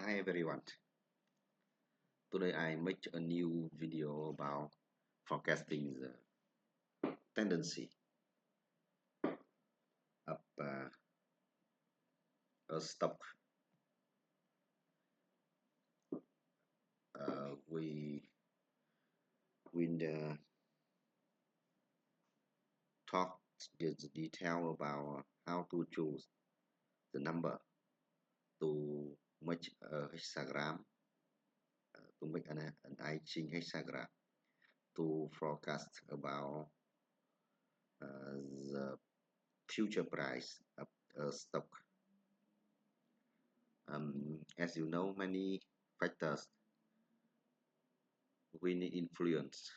Hi everyone. Today I make a new video about forecasting the tendency of a stock. We will talk the detail about how to choose the number to make a hexagram, to make an etching hexagram to forecast about the future price of a stock. As you know, many factors will influence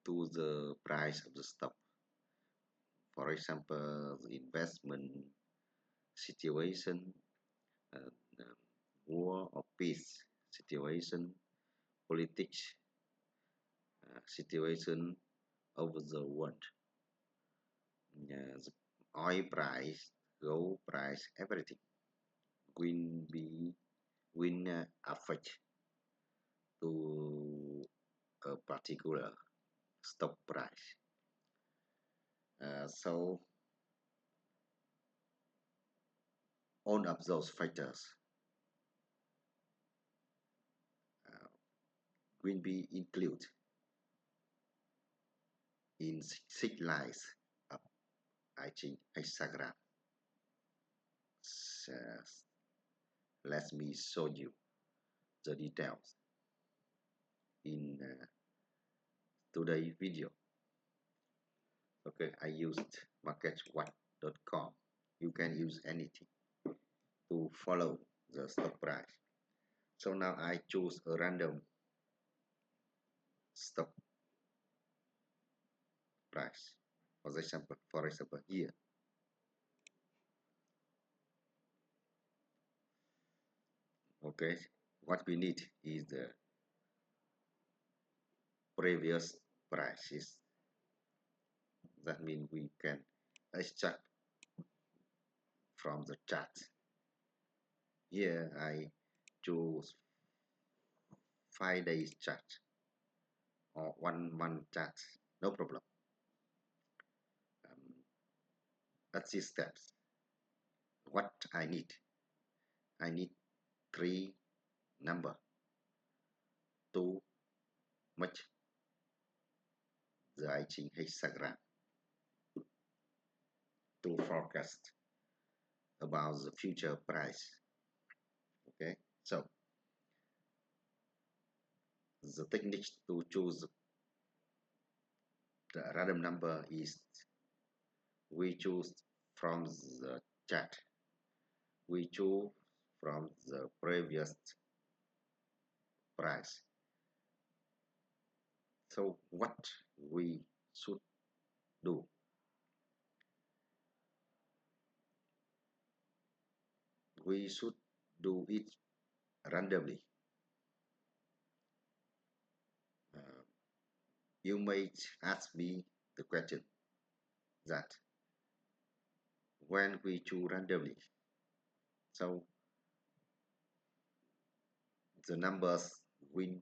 to the price of the stock. For example, the investment situation, uh, war or peace situation, politics situation over the world, the oil price, gold price, everything will be will affect to a particular stock price. So all of those factors uh, will be included in six lines of etching hexagram. So, let me show you the details in today's video. Okay, I used marketwatch.com. You can use anything to follow the stock price. So now I choose a random stock price. For example, here. Okay, what we need is the previous prices. That means we can extract from the chart. Here I choose 5 days chart or 1 month chart, no problem. That's the steps. What I need 3 number to match the etching hexagram to forecast about the future price. Okay, so the technique to choose the random number is we choose from the chart. We choose from the previous price. So what we should do? We should do it randomly. Uh, you may ask me the question that when we choose randomly, so the numbers will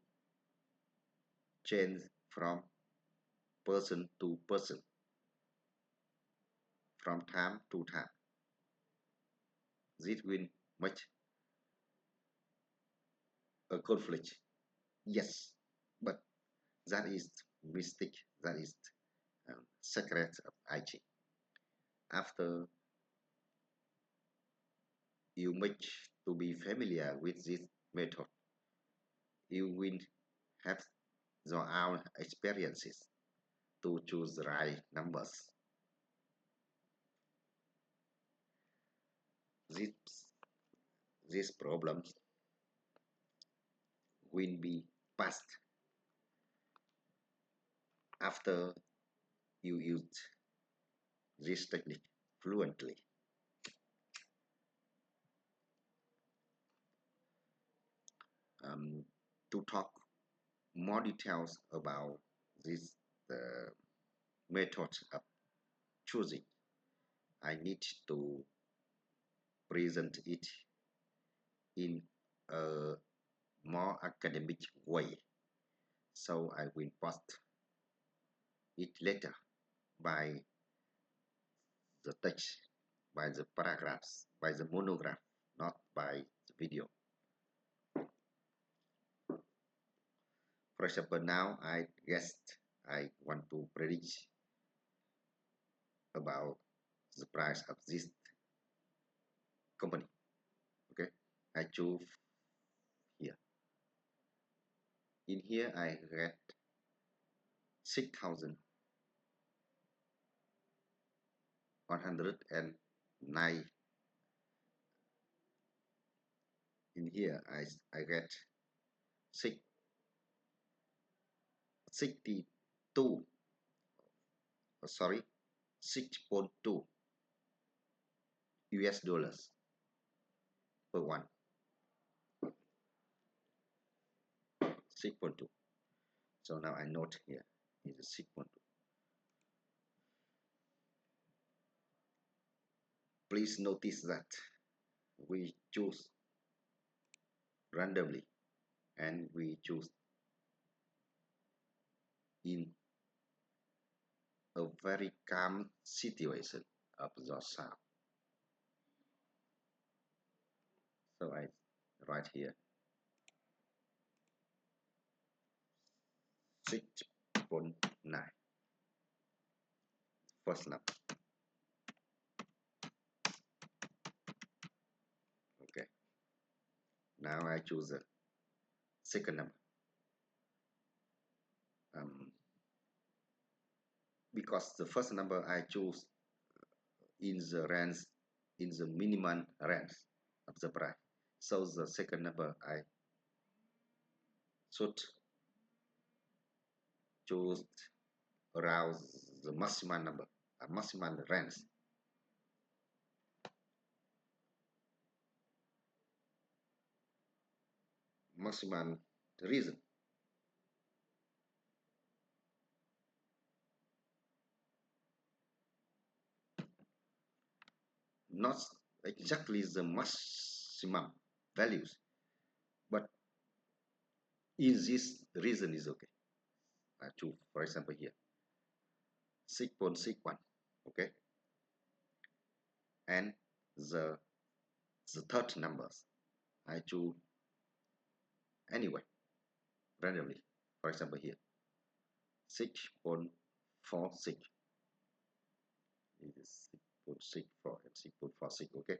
change from person to person, from time to time. This will make a conflict. Yes, but that is mistake. That is secret of IG. After you make to be familiar with this method, you will have your own experiences to choose the right numbers. This, these problems will be passed after you use this technique fluently. Um, to talk more details about this method of choosing, I need to present it in a more academic way. So I will post it later by the text, by the paragraphs, by the monograph, not by the video. For example, now I guessed I want to predict about the price of this company. Okay, I choose here. In here, I get 6,109. In here, I get 62. Sorry, 6.2 US dollars per one. 6.2. So now I note here is 6.2. Please notice that we choose randomly and we choose in a very calm situation of the sound. So I write here 6.9 first number. Okay. Now I choose the second number. Because the first number I choose in the range, in the minimum range of the price. So the second number I should choose around the maximum number, a maximum range. Maximum reason. Not exactly the maximum values, but in this reason is okay. I choose, for example, here 6.61, okay, and the third numbers I choose anyway randomly. For example, here 6.46. It is 6.64 and 6.46, okay.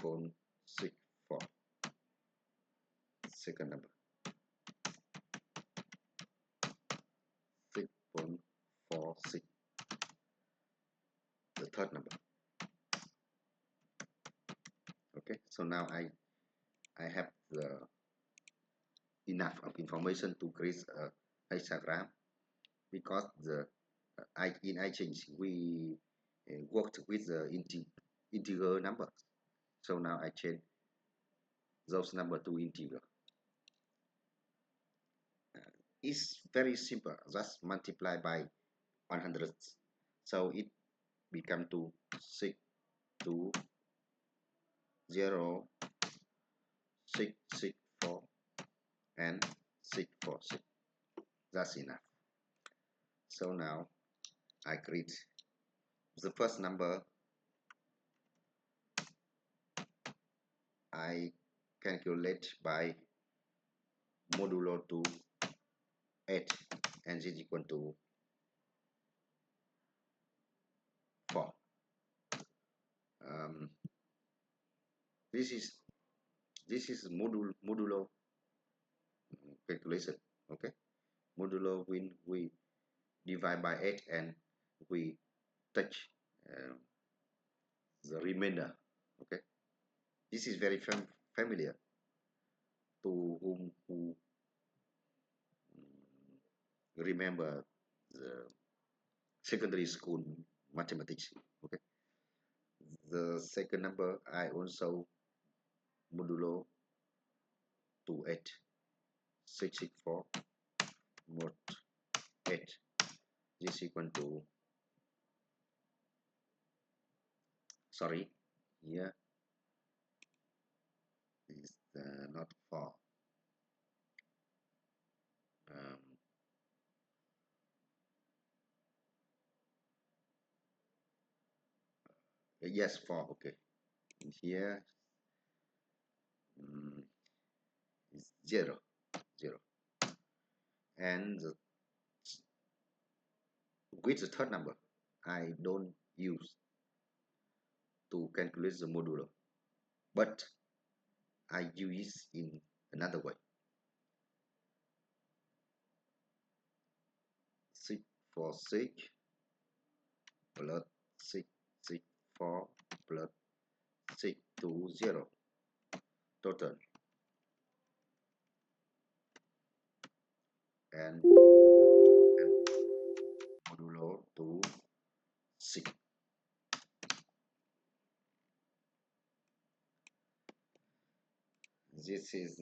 6.64, second number. 6.46, the third number. Okay, so now I have the enough of information to create a hexagram, because the in iChange we worked with the integer numbers. So now I change those number to integer. It's very simple, just multiply by 100. So it become to 6 to 0 6 6 4 and 6 4 6. That's enough. So now I create the first number. I calculate by modulo to 8 and z is equal to 4. Um, this is modulo calculation. Okay, modulo when we divide by 8 and we touch the remainder. Okay, this is very familiar to whom who remember the secondary school mathematics. Okay, the second number I also modulo to 8, 664 mod 8 is equal to sorry, here is not for. um, yes, for. Okay, here um, is 0 and with the third number I don't use to calculate the modulo, but I use in another way. 6 for 6 plus 6 6 4 plus 6 to 0 total, and modulo to 6. This is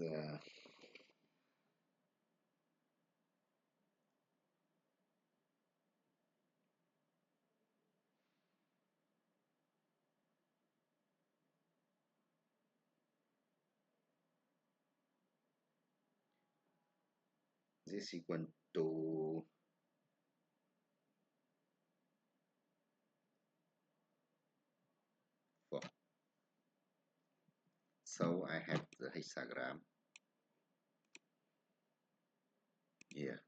this equal to 4. So I have the hexagram here.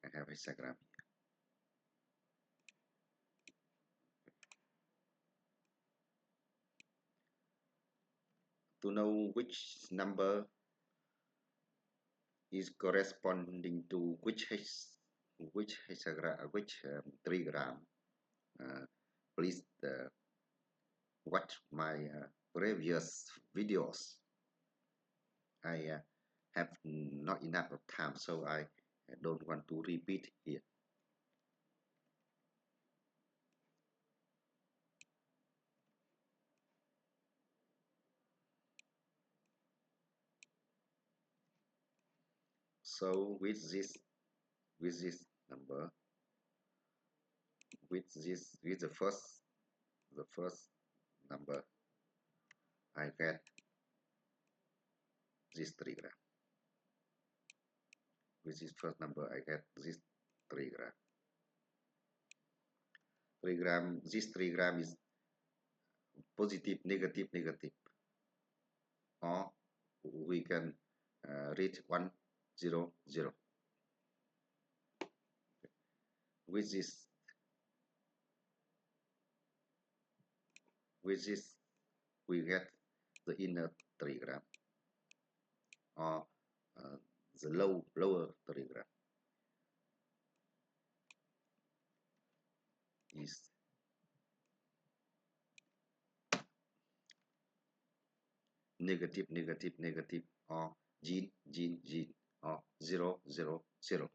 I have hexagram. To know which number is corresponding to which hexagram, which trigram, uh, please watch my previous videos. I have not enough of time, so I don't want to repeat here. So with this number, with the first number, I get this trigram. With this first number, I get this trigram. This trigram is positive, negative, negative, or we can read 1 0 0. With this we get the inner trigram, or the lower trigram is negative, negative, negative, or gene, gene, gene, or 0 0 0.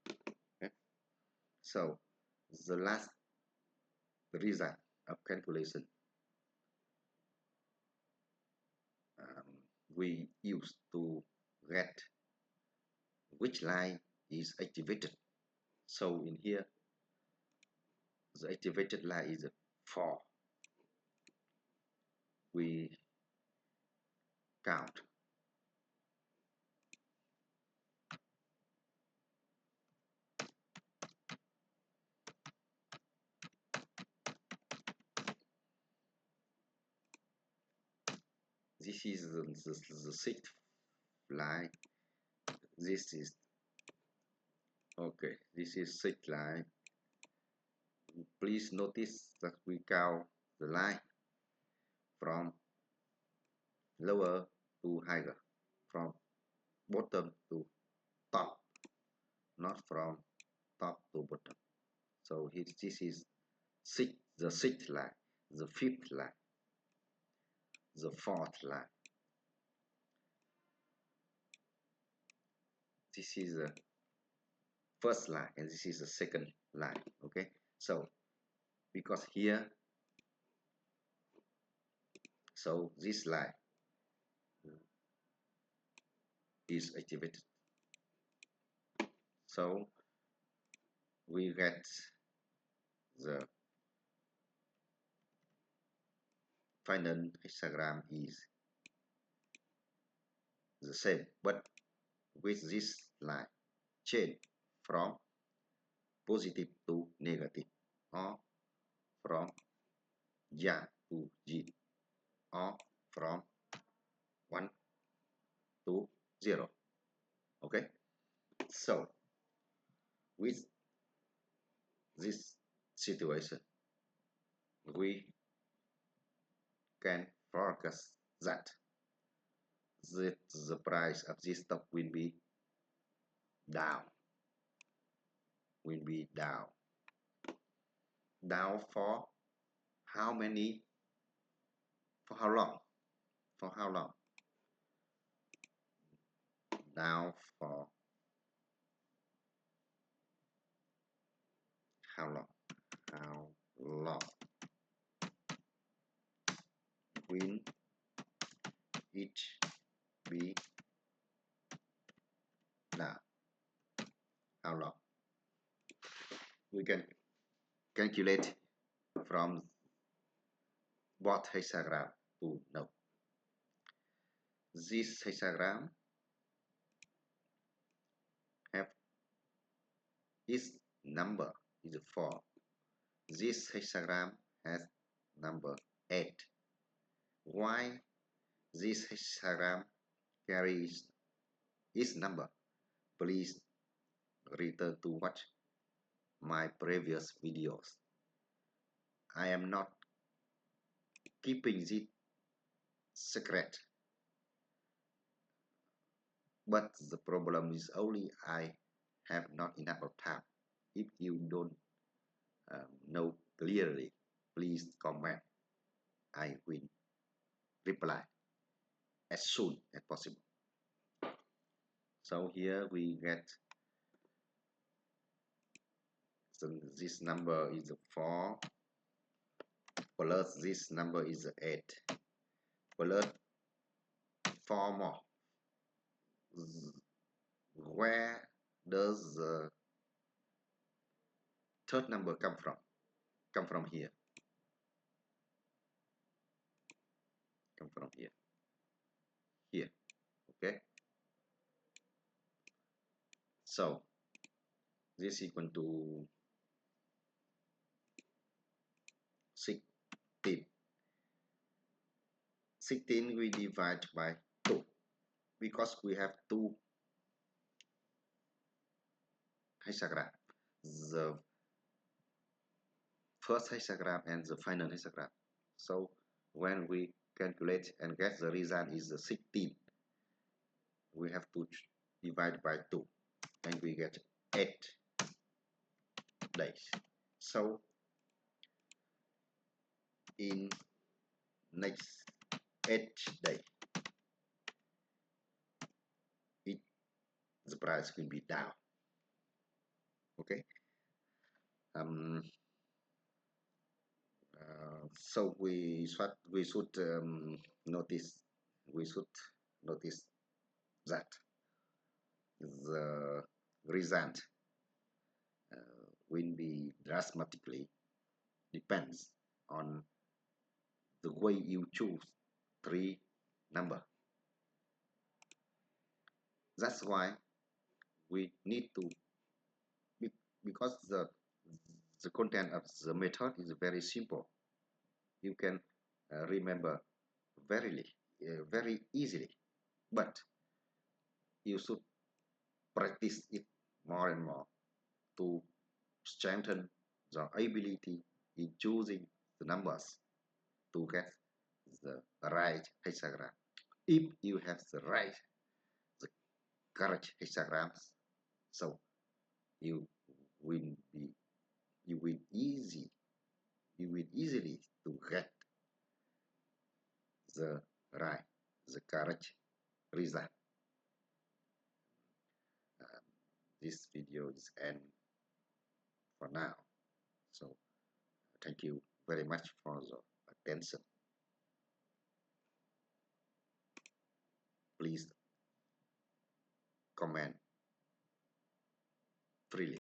Okay? So the last result of calculation we use to get which line is activated. So in here, the activated line is 4. We count. This is the sixth line. This is okay. This is sixth line. Please notice that we count the line from lower to higher, from bottom to top, not from top to bottom. So here, this is the sixth line, the fifth line, the fourth line. This is the first line, and this is the second line. Okay, so because here, so this line is activated. So we get the final hexagram is the same, but with this line change from positive to negative, or from yang to yin, or from 1 to 0. Okay, so with this situation, we can forecast that the price of this stock will be down, down. Down for how many? For how long? For how long? Down for how long? How long will it be down? How long? We can calculate from what hexagram to know. This hexagram have its number is 4. This hexagram has number 8. Why this hexagram carries its number? Please return to watch my previous videos. I am not keeping it secret, but the problem is only I have not enough of time. If you don't know clearly, please comment. I will reply as soon as possible. So here we get, so this number is 4 plus this number is 8 plus 4 more. Where does the third number come from? Come from here. Come from here. Here. Okay. So this is equal to 16. 16 we divide by 2 because we have two hexagram. The first hexagram and the final hexagram. So when we calculate and get the result is 16, we have to divide by 2 and we get 8 days. So in next 8 day, the price will be down. Okay. So we should notice that the result will be dramatically depends on the way you choose 3 number. That's why we need to, because the content of the method is very simple. You can remember very easily, but you should practice it more and more to strengthen the ability in choosing the numbers to get the right hexagram. If you have the the correct hexagrams, so you will be you will easily to get the the correct result. This video is end for now. So thank you very much for the attention. Please comment freely.